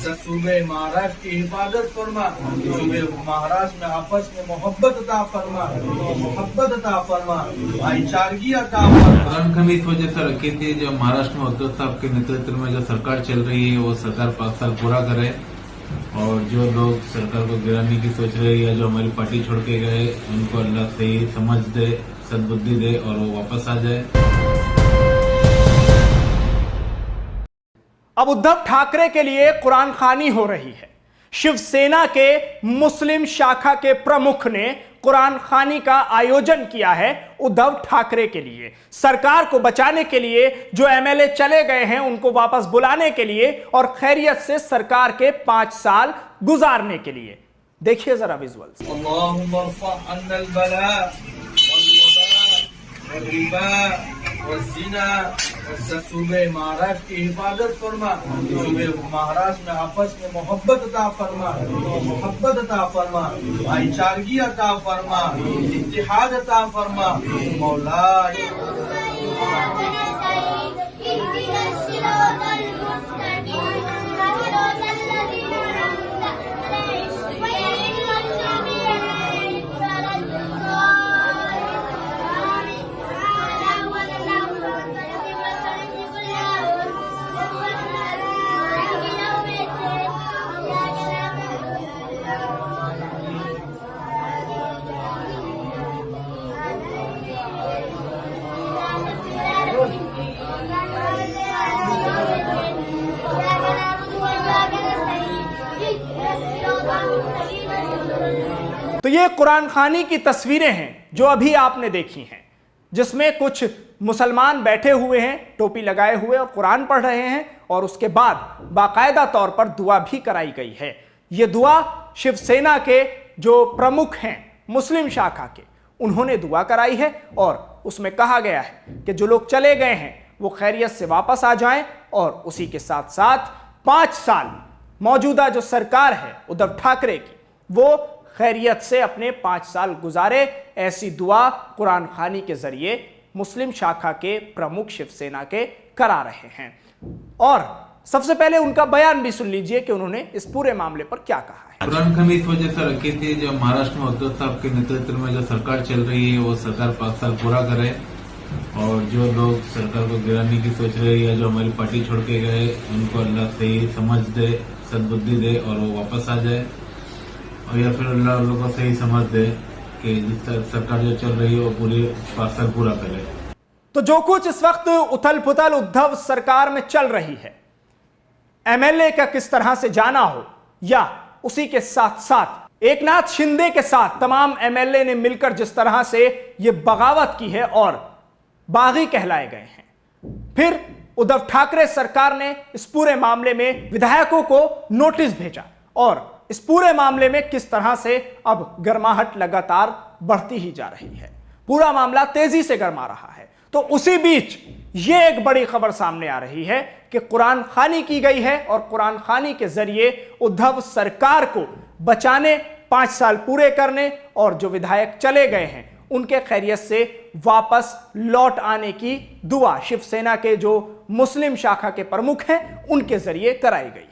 सूबे महाराष्ट्र की हिफाजत फरमा, सूबे महाराष्ट्र में आपस में मोहब्बत अता फरमा, भाईचारगी अता फरमा। कुरान खानी इस वजह से रखी थी, जो महाराष्ट्र में उद्धव साहब के नेतृत्व में जो सरकार चल रही है वो सरकार 5 साल पूरा करे, और जो लोग सरकार को गिराने की सोच रहे हैं, जो हमारी पार्टी छोड़ के गए, उनको अल्लाह सही समझ दे, सद्बुद्धि दे और वो वापस आ जाए। अब उद्धव ठाकरे के लिए कुरान खानी हो रही है। शिवसेना के मुस्लिम शाखा के प्रमुख ने कुरान खानी का आयोजन किया है उद्धव ठाकरे के लिए, सरकार को बचाने के लिए। जो एमएलए चले गए हैं उनको वापस बुलाने के लिए और खैरियत से सरकार के 5 साल गुजारने के लिए। देखिए जरा विजुअल्स। सूबे महाराष्ट्र की हिफाजत फरमा, सूबे महाराष्ट्र में आपस में मोहब्बत अता फरमा, भाईचारगी अता फरमा, इत्तेहाद अता फरमा। मौला तो ये कुरान खानी की तस्वीरें हैं जो अभी आपने देखी हैं, जिसमें कुछ मुसलमान बैठे हुए हैं टोपी लगाए हुए और कुरान पढ़ रहे हैं, और उसके बाद बाकायदा तौर पर दुआ भी कराई गई है। ये दुआ शिवसेना के जो प्रमुख हैं मुस्लिम शाखा के, उन्होंने दुआ कराई है, और उसमें कहा गया है कि जो लोग चले गए हैं वो खैरियत से वापस आ जाएं, और उसी के साथ साथ 5 साल मौजूदा जो सरकार है उद्धव ठाकरे की, वो खैरियत से अपने 5 साल गुजारे। ऐसी दुआ कुरान खानी के जरिए मुस्लिम शाखा के प्रमुख शिवसेना के करा रहे हैं। और सबसे पहले उनका बयान भी सुन लीजिए कि उन्होंने इस पूरे मामले पर क्या कहा है। कुरान खानी इस वजह से रखी थी, जो महाराष्ट्र में उद्धव साहब के नेतृत्व में जो सरकार चल रही है वो सरकार 5 साल पूरा करे, और जो लोग सरकार को गिराने की सोच रहे हैं, जो हमारी पार्टी छोड़ के गए, उनको अल्लाह सही समझ दे, सद्बुद्धि दे और वो वापस आ जाए, और या फिर अल्लाह लोगों को सही समझ दे कि जिस सरकार जो चल रही है वो पूरे 5 साल पूरा करे। तो जो कुछ इस वक्त उथल पुथल उद्धव सरकार में चल रही है, एमएलए का किस तरह से जाना हो, या उसी के साथ साथ एकनाथ शिंदे के साथ तमाम एमएलए ने मिलकर जिस तरह से ये बगावत की है और बागी कहलाए गए हैं, फिर उद्धव ठाकरे सरकार ने इस पूरे मामले में विधायकों को नोटिस भेजा, और इस पूरे मामले में किस तरह से अब गर्माहट लगातार बढ़ती ही जा रही है, पूरा मामला तेजी से गर्मा रहा है। तो उसी बीच ये एक बड़ी खबर सामने आ रही है कि कुरान खानी की गई है, और कुरान खानी के जरिए उद्धव सरकार को बचाने, 5 साल पूरे करने, और जो विधायक चले गए हैं उनके खैरियत से वापस लौट आने की दुआ शिवसेना के जो मुस्लिम शाखा के प्रमुख हैं उनके जरिए कराई गई।